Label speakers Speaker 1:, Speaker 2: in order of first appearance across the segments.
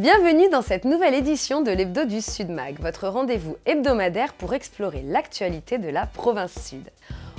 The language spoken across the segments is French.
Speaker 1: Bienvenue dans cette nouvelle édition de l'Hebdo du Sud-Mag, votre rendez-vous hebdomadaire pour explorer l'actualité de la province Sud.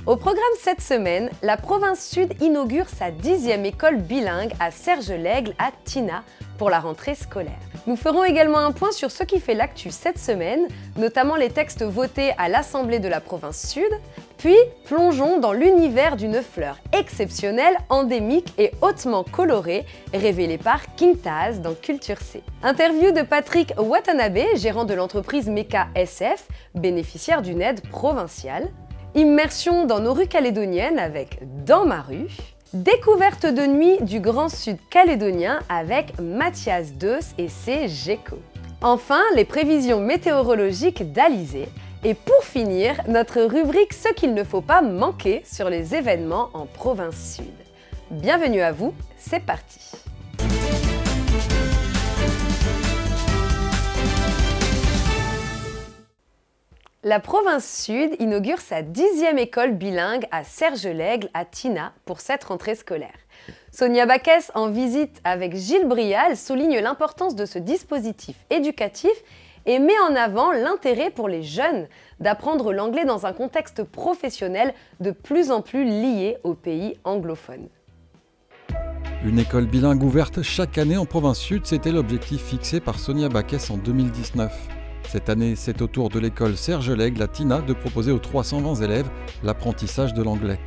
Speaker 1: Au programme cette semaine, la province Sud inaugure sa 10e école bilingue à Serge-l'Aigle à Tina pour la rentrée scolaire. Nous ferons également un point sur ce qui fait l'actu cette semaine, notamment les textes votés à l'Assemblée de la province Sud, puis plongeons dans l'univers d'une fleur exceptionnelle, endémique et hautement colorée, révélée par King Taz dans Culture C. Interview de Patrick Watanabe, gérant de l'entreprise Meka SF, bénéficiaire d'une aide provinciale. Immersion dans nos rues calédoniennes avec Dans ma rue. Découverte de nuit du Grand Sud calédonien avec Mathias Deus et ses geckos. Enfin, les prévisions météorologiques d'Alizé. Et pour finir, notre rubrique Ce qu'il ne faut pas manquer sur les événements en province Sud. Bienvenue à vous, c'est parti! La province Sud inaugure sa 10e école bilingue à Serge-l'Aigle à Tina pour cette rentrée scolaire. Sonia Baquès, en visite avec Gilles Brial, souligne l'importance de ce dispositif éducatif et met en avant l'intérêt pour les jeunes d'apprendre l'anglais dans un contexte professionnel de plus en plus lié aux pays anglophones.
Speaker 2: Une école bilingue ouverte chaque année en province Sud, c'était l'objectif fixé par Sonia Baquès en 2019. Cette année, c'est au tour de l'école Serge-l'Aigle à Tina de proposer aux 320 élèves l'apprentissage de l'anglais.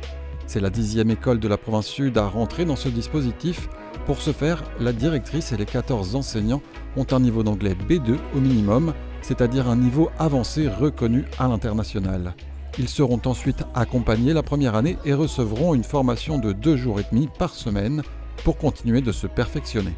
Speaker 2: C'est la 10e école de la province Sud à rentrer dans ce dispositif. Pour ce faire, la directrice et les 14 enseignants ont un niveau d'anglais B2 au minimum, c'est-à-dire un niveau avancé reconnu à l'international. Ils seront ensuite accompagnés la première année et recevront une formation de 2 jours et demi par semaine pour continuer de se perfectionner.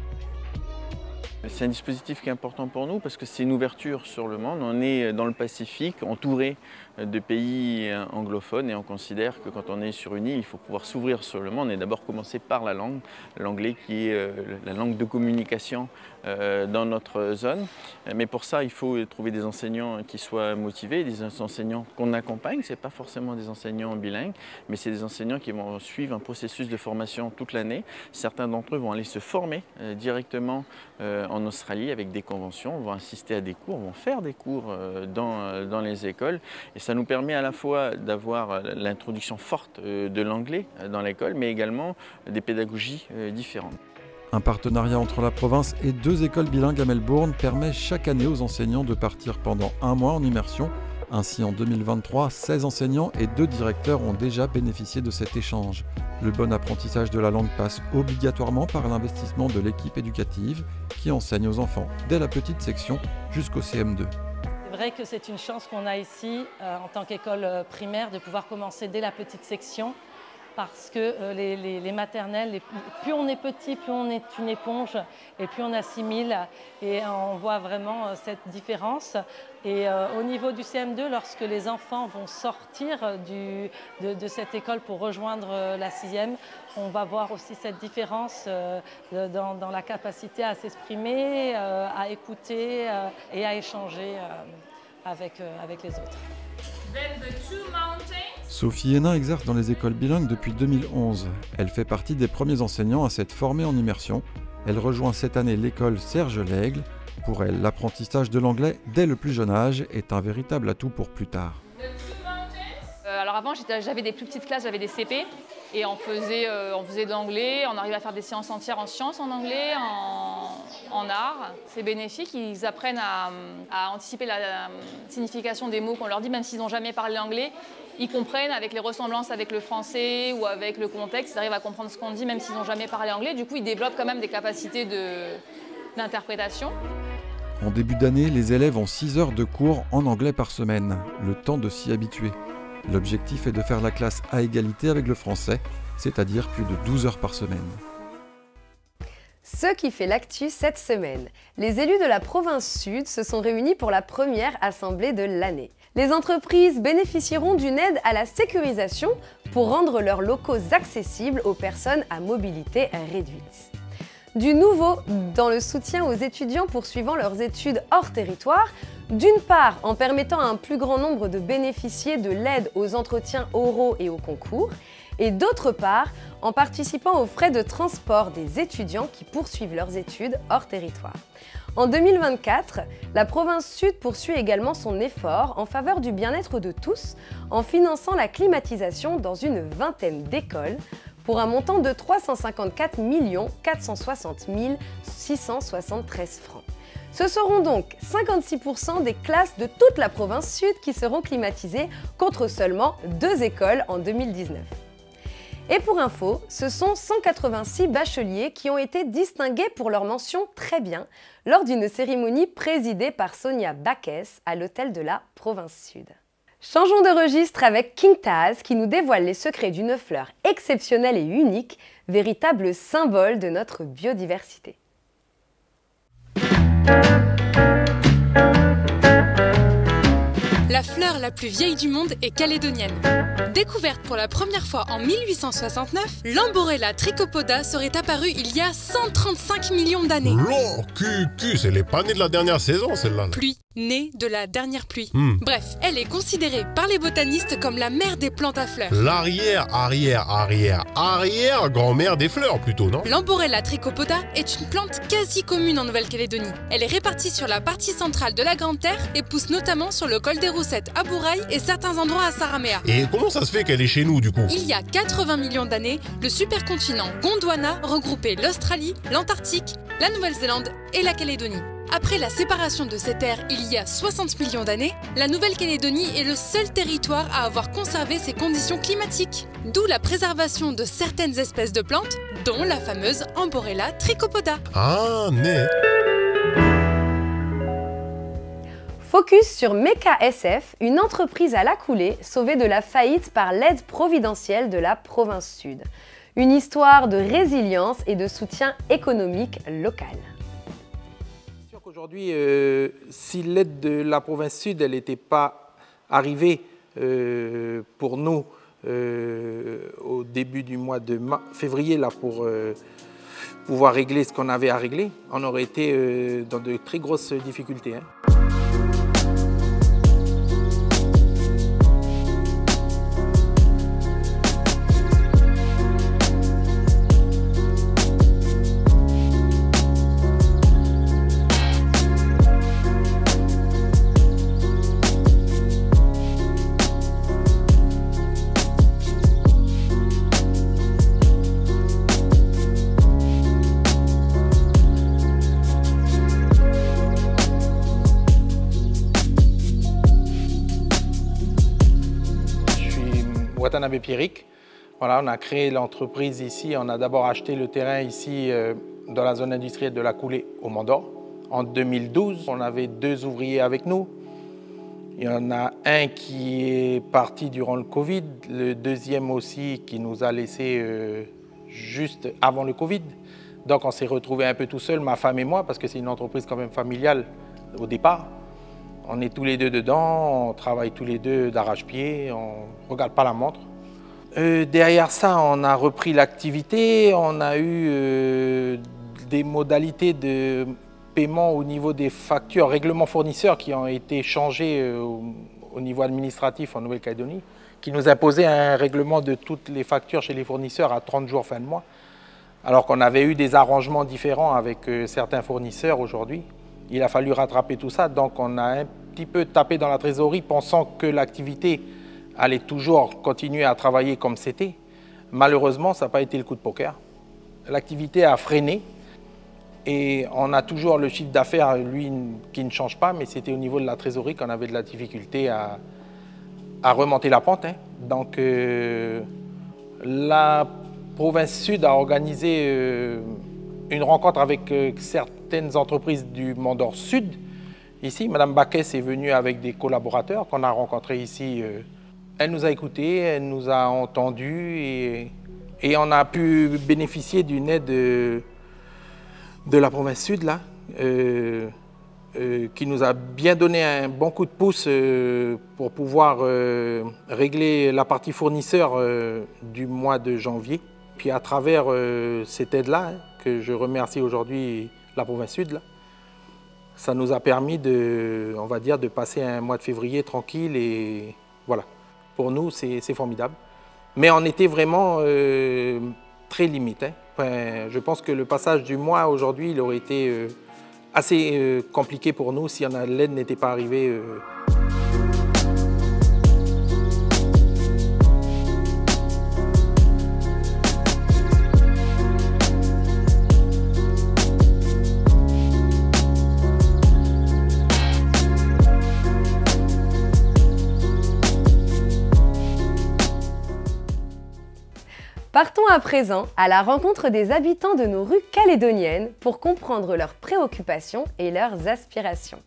Speaker 3: C'est un dispositif qui est important pour nous parce que c'est une ouverture sur le monde. On est dans le Pacifique, entouré de pays anglophones et on considère que quand on est sur une île, il faut pouvoir s'ouvrir sur le monde et d'abord commencer par la langue, l'anglais qui est la langue de communication dans notre zone. Mais pour ça, il faut trouver des enseignants qui soient motivés, des enseignants qu'on accompagne. Ce n'est pas forcément des enseignants bilingues, mais c'est des enseignants qui vont suivre un processus de formation toute l'année. Certains d'entre eux vont aller se former directement en Australie avec des conventions, vont assister à des cours, vont faire des cours dans les écoles. Et ça nous permet à la fois d'avoir l'introduction forte de l'anglais dans l'école, mais également des pédagogies différentes.
Speaker 2: Un partenariat entre la province et 2 écoles bilingues à Melbourne permet chaque année aux enseignants de partir pendant 1 mois en immersion. Ainsi, en 2023, 16 enseignants et 2 directeurs ont déjà bénéficié de cet échange. Le bon apprentissage de la langue passe obligatoirement par l'investissement de l'équipe éducative qui enseigne aux enfants dès la petite section jusqu'au CM2.
Speaker 4: C'est vrai que c'est une chance qu'on a ici, en tant qu'école primaire, de pouvoir commencer dès la petite section. Parce que les maternelles, plus on est petit, plus on est une éponge et plus on assimile et on voit vraiment cette différence. Et au niveau du CM2, lorsque les enfants vont sortir de cette école pour rejoindre la 6e, on va voir aussi cette différence dans la capacité à s'exprimer, à écouter et à échanger avec les autres.
Speaker 2: Sophie Hénin exerce dans les écoles bilingues depuis 2011. Elle fait partie des premiers enseignants à s'être formés en immersion. Elle rejoint cette année l'école Serge-l'Aigle. Pour elle, l'apprentissage de l'anglais dès le plus jeune âge est un véritable atout pour plus tard.
Speaker 5: Alors avant, j'avais des plus petites classes, j'avais des CP et on faisait de l'anglais, on arrivait à faire des séances entières en sciences en anglais, en art. C'est bénéfique, ils apprennent à anticiper la signification des mots qu'on leur dit, même s'ils n'ont jamais parlé anglais. Ils comprennent avec les ressemblances avec le français ou avec le contexte, ils arrivent à comprendre ce qu'on dit même s'ils n'ont jamais parlé anglais. Du coup, ils développent quand même des capacités d'interprétation.
Speaker 2: En début d'année, les élèves ont 6 heures de cours en anglais par semaine, le temps de s'y habituer. L'objectif est de faire la classe à égalité avec le français, c'est-à-dire plus de 12 heures par semaine.
Speaker 1: Ce qui fait l'actu cette semaine. Les élus de la province Sud se sont réunis pour la première assemblée de l'année. Les entreprises bénéficieront d'une aide à la sécurisation pour rendre leurs locaux accessibles aux personnes à mobilité réduite. Du nouveau dans le soutien aux étudiants poursuivant leurs études hors territoire, d'une part en permettant à un plus grand nombre de bénéficier de l'aide aux entretiens oraux et aux concours, et d'autre part en participant aux frais de transport des étudiants qui poursuivent leurs études hors territoire. En 2024, la province Sud poursuit également son effort en faveur du bien-être de tous en finançant la climatisation dans une vingtaine d'écoles pour un montant de 354 460 673 francs. Ce seront donc 56% des classes de toute la province Sud qui seront climatisées contre seulement 2 écoles en 2019. Et pour info, ce sont 186 bacheliers qui ont été distingués pour leur mention très bien lors d'une cérémonie présidée par Sonia Backes à l'hôtel de la province Sud. Changeons de registre avec King Taz qui nous dévoile les secrets d'une fleur exceptionnelle et unique, véritable symbole de notre biodiversité.
Speaker 6: La fleur la plus vieille du monde est calédonienne. Découverte pour la première fois en 1869, l'Amborella trichopoda serait apparue il y a 135 millions d'années.
Speaker 7: Oh, c'est les panés de la dernière saison, celle-là.
Speaker 6: Pluie, née de la dernière pluie. Bref, elle est considérée par les botanistes comme la mère des plantes à fleurs.
Speaker 7: L'arrière-grand-mère des fleurs, plutôt, non?
Speaker 6: L'Amborella trichopoda est une plante quasi commune en Nouvelle-Calédonie. Elle est répartie sur la partie centrale de la Grande Terre et pousse notamment sur le col des Roussettes à Bourail et certains endroits à Saramea.
Speaker 7: Et comment ça se fait qu'elle est chez nous, du coup?
Speaker 6: Il y a 80 millions d'années, le supercontinent Gondwana regroupait l'Australie, l'Antarctique, la Nouvelle-Zélande et la Calédonie. Après la séparation de ces terres il y a 60 millions d'années, la Nouvelle-Calédonie est le seul territoire à avoir conservé ses conditions climatiques. D'où la préservation de certaines espèces de plantes, dont la fameuse Amborella trichopoda.
Speaker 7: Ah, né.
Speaker 1: Focus sur Meka SF, une entreprise à la coulée sauvée de la faillite par l'aide providentielle de la province Sud. Une histoire de résilience et de soutien économique local.
Speaker 8: Aujourd'hui, si l'aide de la province Sud n'était pas arrivée pour nous au début du mois de février là, pour pouvoir régler ce qu'on avait à régler, on aurait été dans de très grosses difficultés. Watanabe Pierrick. Voilà, on a créé l'entreprise ici. On a d'abord acheté le terrain ici dans la zone industrielle de la Coulée au Mont-d'Or. En 2012, on avait 2 ouvriers avec nous. Il y en a un qui est parti durant le Covid, le deuxième aussi qui nous a laissé juste avant le Covid. Donc on s'est retrouvés un peu tout seul, ma femme et moi, parce que c'est une entreprise quand même familiale au départ. On est tous les deux dedans, on travaille tous les deux d'arrache-pied, on ne regarde pas la montre. Derrière ça, on a repris l'activité, on a eu des modalités de paiement au niveau des factures, règlements fournisseurs qui ont été changés au niveau administratif en Nouvelle-Calédonie, qui nous imposaient un règlement de toutes les factures chez les fournisseurs à 30 jours fin de mois, alors qu'on avait eu des arrangements différents avec certains fournisseurs aujourd'hui. Il a fallu rattraper tout ça, donc on a un petit peu tapé dans la trésorerie pensant que l'activité allait toujours continuer à travailler comme c'était. Malheureusement, ça n'a pas été le coup de poker. L'activité a freiné et on a toujours le chiffre d'affaires, lui, qui ne change pas, mais c'était au niveau de la trésorerie qu'on avait de la difficulté à remonter la pente. Donc la province Sud a organisé une rencontre avec certaines entreprises du Mont-d'Or Sud. Ici, Mme Backes est venue avec des collaborateurs qu'on a rencontrés ici. Elle nous a écoutés, elle nous a entendus et on a pu bénéficier d'une aide de la province Sud, là, qui nous a bien donné un bon coup de pouce pour pouvoir régler la partie fournisseur du mois de janvier. Puis à travers cette aide-là, que je remercie aujourd'hui la province Sud, là, ça nous a permis de, on va dire, de passer un mois de février tranquille et voilà. Pour nous, c'est formidable. Mais on était vraiment très limite. Enfin, je pense que le passage du mois aujourd'hui, il aurait été assez compliqué pour nous si l'aide n'était pas arrivée.
Speaker 1: Partons à présent à la rencontre des habitants de nos rues calédoniennes pour comprendre leurs préoccupations et leurs aspirations.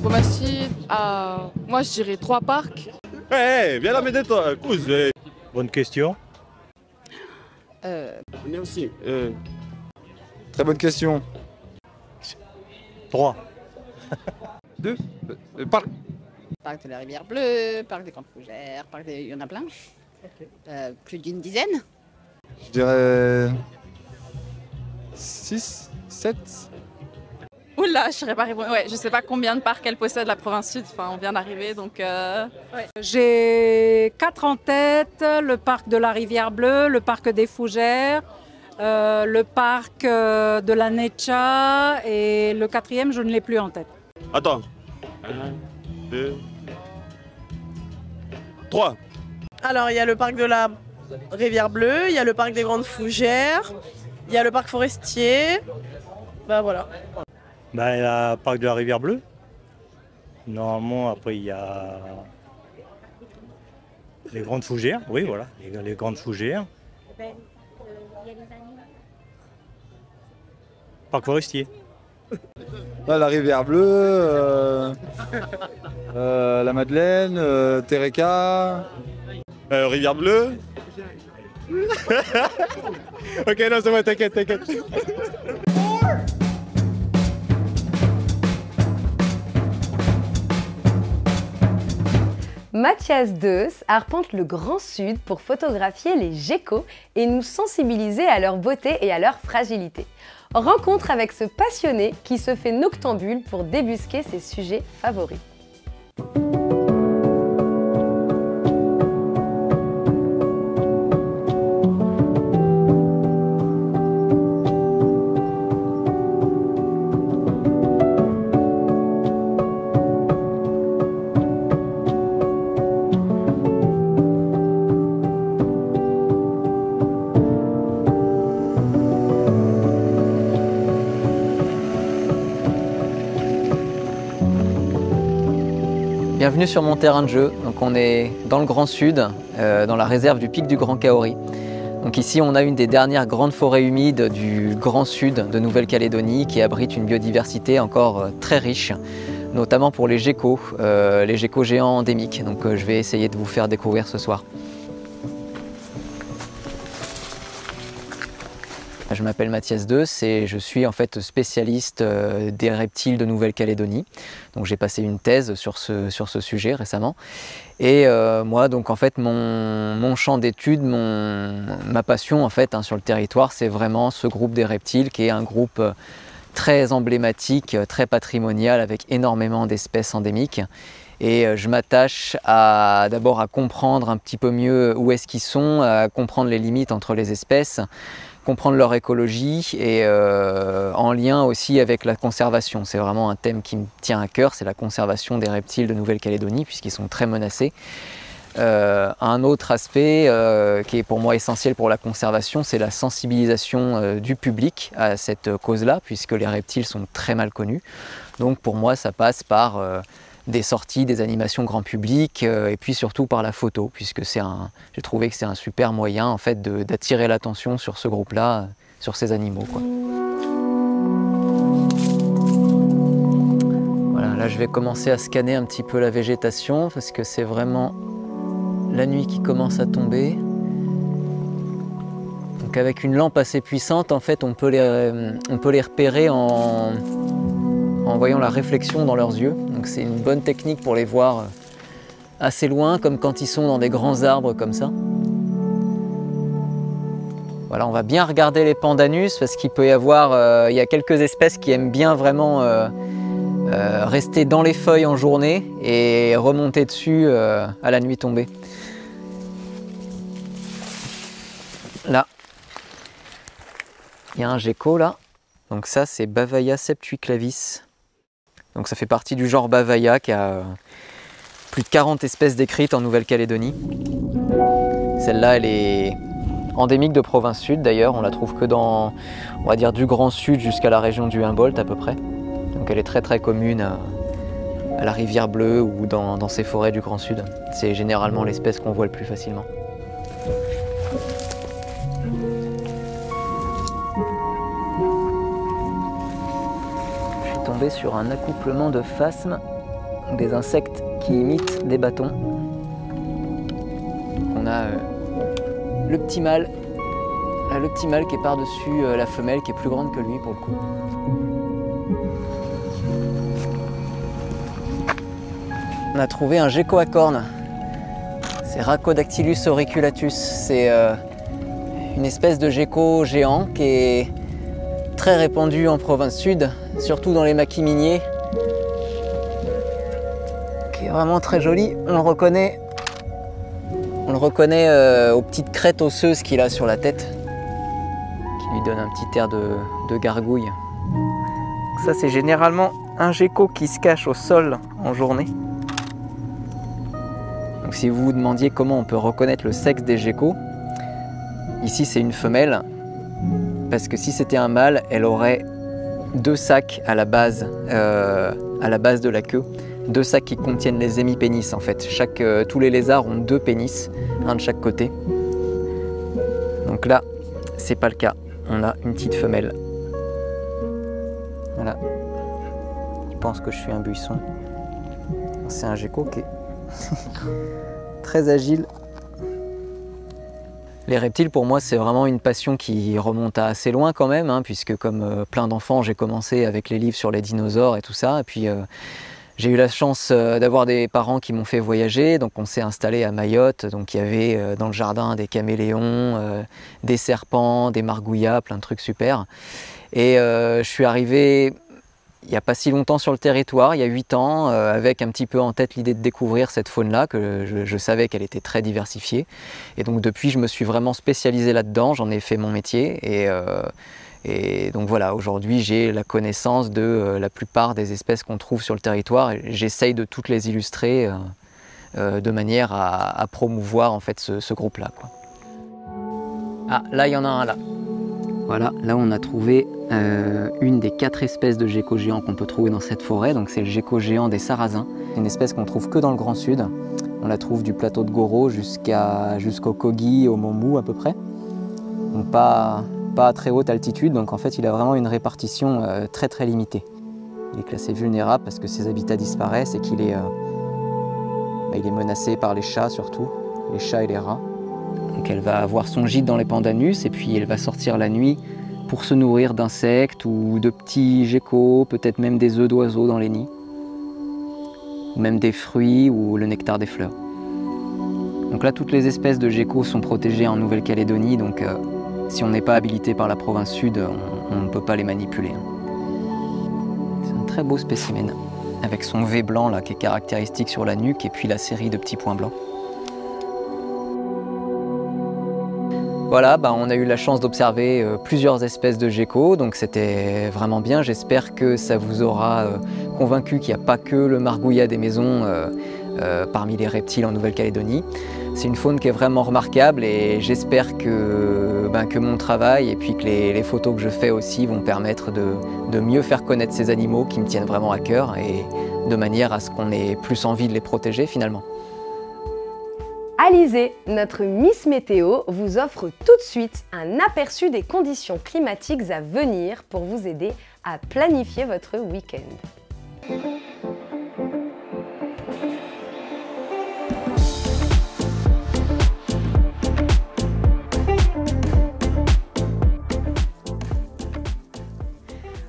Speaker 9: Provençude, moi je dirais 3 parcs.
Speaker 10: Viens la mettre toi, cousin.
Speaker 11: Bonne question.
Speaker 10: On est aussi. Très bonne question.
Speaker 11: 3.
Speaker 10: 2. Parc.
Speaker 12: Parc de la Rivière Bleue, parc des Grandes Fougères, il y en a plein. Plus d'une dizaine.
Speaker 10: Je dirais 6, 7.
Speaker 9: Oula, je serais pas répondre. Ouais, je sais pas combien de parcs elle possède la province sud. Enfin, on vient d'arriver, donc.
Speaker 13: Ouais. J'ai 4 en tête, le parc de la Rivière Bleue, le parc des Fougères, le parc de la Netcha et le 4e, je ne l'ai plus en tête.
Speaker 10: Attends. 1, 2, 3.
Speaker 14: Alors, il y a le parc de la Rivière Bleue, il y a le parc des Grandes Fougères, il y a le parc forestier. Bah voilà.
Speaker 11: Bah, il y a le parc de la Rivière Bleue. Normalement, après, il y a les Grandes Fougères. Oui, voilà, les Grandes Fougères. Parc forestier.
Speaker 10: La Rivière Bleue, la Madeleine, Tereka. Rivière Bleue. Ok, non, c'est bon, t'inquiète.
Speaker 1: Mathias Deus arpente le Grand Sud pour photographier les geckos et nous sensibiliser à leur beauté et à leur fragilité. Rencontre avec ce passionné qui se fait noctambule pour débusquer ses sujets favoris.
Speaker 15: Bienvenue sur mon terrain de jeu. Donc on est dans le Grand Sud, dans la réserve du pic du Grand Kaori. Donc ici on a une des dernières grandes forêts humides du Grand Sud de Nouvelle-Calédonie qui abrite une biodiversité encore très riche, notamment pour les geckos géants endémiques. Donc je vais essayer de vous faire découvrir ce soir. Je m'appelle Mathias Deus et je suis en fait spécialiste des reptiles de Nouvelle-Calédonie. Donc j'ai passé une thèse sur ce sujet récemment. Et moi, donc en fait, mon champ d'étude, ma passion en fait sur le territoire, c'est vraiment ce groupe des reptiles qui est un groupe très emblématique, très patrimonial avec énormément d'espèces endémiques. Et je m'attache d'abord à comprendre un petit peu mieux où est-ce qu'ils sont, à comprendre les limites entre les espèces, comprendre leur écologie et en lien aussi avec la conservation. C'est vraiment un thème qui me tient à cœur, c'est la conservation des reptiles de Nouvelle-Calédonie puisqu'ils sont très menacés. Un autre aspect qui est pour moi essentiel pour la conservation, c'est la sensibilisation du public à cette cause-là puisque les reptiles sont très mal connus. Donc pour moi ça passe par des sorties, des animations grand public et puis surtout par la photo puisque j'ai trouvé que c'est un super moyen en fait d'attirer l'attention sur ce groupe-là, sur ces animaux, quoi. Voilà, là je vais commencer à scanner un petit peu la végétation parce que c'est vraiment la nuit qui commence à tomber. Donc avec une lampe assez puissante, en fait, on peut les repérer en voyant la réflexion dans leurs yeux. Donc c'est une bonne technique pour les voir assez loin, comme quand ils sont dans des grands arbres comme ça. Voilà, on va bien regarder les pandanus parce qu'il peut y avoir, il y a quelques espèces qui aiment bien vraiment rester dans les feuilles en journée et remonter dessus à la nuit tombée. Il y a un gecko là. Donc ça c'est Bavaia septuiclavis. Donc ça fait partie du genre Bavaia qui a plus de 40 espèces décrites en Nouvelle-Calédonie. Celle-là elle est endémique de province sud d'ailleurs, on la trouve que dans, on va dire, du Grand Sud jusqu'à la région du Humboldt à peu près. Donc elle est très commune à la Rivière Bleue ou dans ces forêts du Grand Sud. C'est généralement l'espèce qu'on voit le plus facilement. Je suis tombé sur un accouplement de phasmes, des insectes qui imitent des bâtons. On a le petit mâle, là, le petit mâle qui est par-dessus la femelle qui est plus grande que lui pour le coup. On a trouvé un gecko à cornes. C'est Rhacodactylus auriculatus. C'est une espèce de gecko géant qui est très répandu en province sud, surtout dans les maquis miniers. Qui est vraiment très joli. On le reconnaît aux petites crêtes osseuses qu'il a sur la tête, qui lui donne un petit air de gargouille. Ça c'est généralement un gecko qui se cache au sol en journée. Donc si vous vous demandiez comment on peut reconnaître le sexe des geckos, ici c'est une femelle, parce que si c'était un mâle, elle aurait 2 sacs à la base de la queue. 2 sacs qui contiennent les hémipénis en fait. Tous les lézards ont 2 pénis, un de chaque côté. Donc là, c'est pas le cas. On a une petite femelle. Voilà. Il pense que je suis un buisson. C'est un gecko qui est très agile. Les reptiles, pour moi, c'est vraiment une passion qui remonte à assez loin quand même, hein, puisque comme plein d'enfants, j'ai commencé avec les livres sur les dinosaures et tout ça. Et puis, j'ai eu la chance d'avoir des parents qui m'ont fait voyager, donc on s'est installé à Mayotte, donc il y avait dans le jardin des caméléons, des serpents, des margouillas, plein de trucs super. Et je suis arrivé il n'y a pas si longtemps sur le territoire, il y a 8 ans, avec un petit peu en tête l'idée de découvrir cette faune-là, que je savais qu'elle était très diversifiée. Et donc depuis, je me suis vraiment spécialisé là-dedans, j'en ai fait mon métier. Et donc voilà, aujourd'hui j'ai la connaissance de la plupart des espèces qu'on trouve sur le territoire et j'essaye de toutes les illustrer de manière à promouvoir en fait ce groupe-là. Ah, là il y en a un là. Voilà, là on a trouvé une des 4 espèces de geckos géants qu'on peut trouver dans cette forêt, donc c'est le gecko géant des Sarrasins. C'est une espèce qu'on trouve que dans le Grand Sud. On la trouve du plateau de Goro jusqu'au Kogi, au Momou à peu près. Donc pas à très haute altitude, donc en fait il a vraiment une répartition très limitée. Il est classé vulnérable parce que ses habitats disparaissent et qu'il est, il est menacé par les chats surtout, les chats et les rats. Donc elle va avoir son gîte dans les pandanus et puis elle va sortir la nuit pour se nourrir d'insectes ou de petits geckos, peut-être même des œufs d'oiseaux dans les nids, ou même des fruits ou le nectar des fleurs. Donc là toutes les espèces de geckos sont protégées en Nouvelle-Calédonie, donc si on n'est pas habilité par la province sud, on ne peut pas les manipuler. C'est un très beau spécimen, avec son V blanc là, qui est caractéristique sur la nuque, et puis la série de petits points blancs. Voilà, on a eu la chance d'observer plusieurs espèces de geckos, donc c'était vraiment bien. J'espère que ça vous aura convaincu qu'il n'y a pas que le margouillat des maisons parmi les reptiles en Nouvelle-Calédonie. C'est une faune qui est vraiment remarquable et j'espère que mon travail et puis que les photos que je fais aussi vont permettre de mieux faire connaître ces animaux qui me tiennent vraiment à cœur et de manière à ce qu'on ait plus envie de les protéger finalement.
Speaker 1: Alizée, notre Miss Météo, vous offre tout de suite un aperçu des conditions climatiques à venir pour vous aider à planifier votre week-end.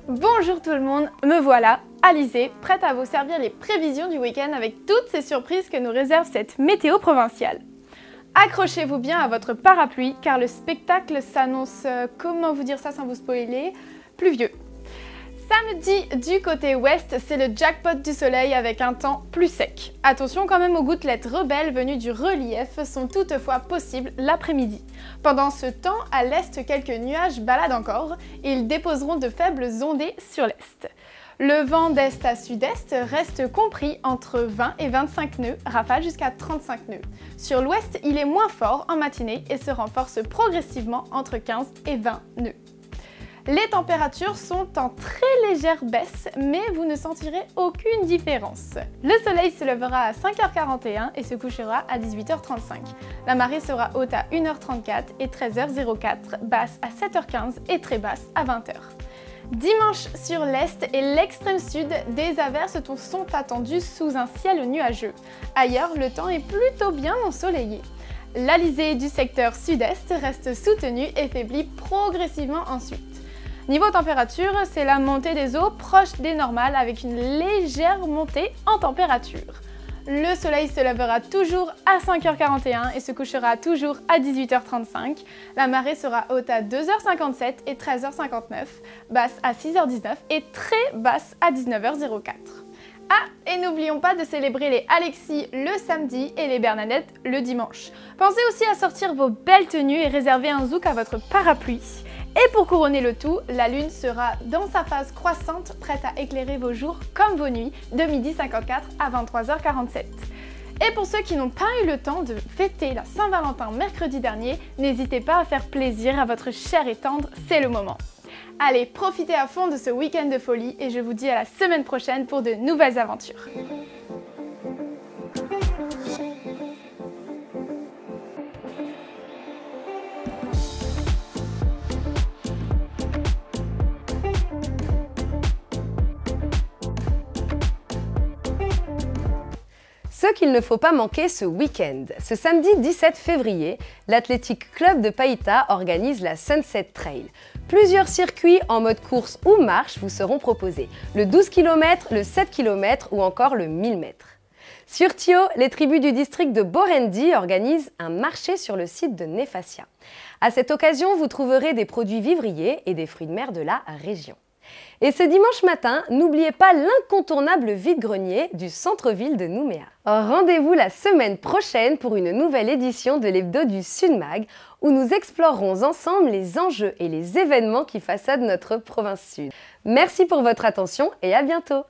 Speaker 16: Bonjour tout le monde, me voilà, Alizée, prête à vous servir les prévisions du week-end avec toutes ces surprises que nous réserve cette météo provinciale. Accrochez-vous bien à votre parapluie car le spectacle s'annonce, comment vous dire ça sans vous spoiler, pluvieux. Samedi, du côté ouest, c'est le jackpot du soleil avec un temps plus sec. Attention quand même aux gouttelettes rebelles venues du relief sont toutefois possibles l'après-midi. Pendant ce temps, à l'est, quelques nuages baladent encore et ils déposeront de faibles ondées sur l'est. Le vent d'est à sud-est reste compris entre 20 et 25 nœuds, rafale jusqu'à 35 nœuds. Sur l'ouest, il est moins fort en matinée et se renforce progressivement entre 15 et 20 nœuds. Les températures sont en très légère baisse, mais vous ne sentirez aucune différence. Le soleil se lèvera à 5h41 et se couchera à 18h35. La marée sera haute à 1h34 et 13h04, basse à 7h15 et très basse à 20h. Dimanche sur l'est et l'extrême sud, des averses sont attendues sous un ciel nuageux. Ailleurs, le temps est plutôt bien ensoleillé. L'alizé du secteur sud-est reste soutenue et faiblit progressivement ensuite. Niveau température, c'est la montée des eaux proche des normales avec une légère montée en température. Le soleil se lèvera toujours à 5h41 et se couchera toujours à 18h35. La marée sera haute à 2h57 et 13h59, basse à 6h19 et très basse à 19h04. Ah, et n'oublions pas de célébrer les Alexis le samedi et les Bernadette le dimanche. Pensez aussi à sortir vos belles tenues et réserver un zouk à votre parapluie. Et pour couronner le tout, la lune sera dans sa phase croissante, prête à éclairer vos jours comme vos nuits, de 12h54 à 23h47. Et pour ceux qui n'ont pas eu le temps de fêter la Saint-Valentin mercredi dernier, n'hésitez pas à faire plaisir à votre cher et tendre, c'est le moment. Allez, profitez à fond de ce week-end de folie et je vous dis à la semaine prochaine pour de nouvelles aventures.
Speaker 1: Ce qu'il ne faut pas manquer ce week-end. Ce samedi 17 février, l'Athletic Club de Païta organise la Sunset Trail. Plusieurs circuits en mode course ou marche vous seront proposés. Le 12 km, le 7 km ou encore le 1000 mètres. Sur Thio, les tribus du district de Borendi organisent un marché sur le site de Nefasia. À cette occasion, vous trouverez des produits vivriers et des fruits de mer de la région. Et ce dimanche matin, n'oubliez pas l'incontournable vide-grenier du centre-ville de Nouméa. Rendez-vous la semaine prochaine pour une nouvelle édition de l'Hebdo du Sud-Mag où nous explorerons ensemble les enjeux et les événements qui façonnent notre province sud. Merci pour votre attention et à bientôt!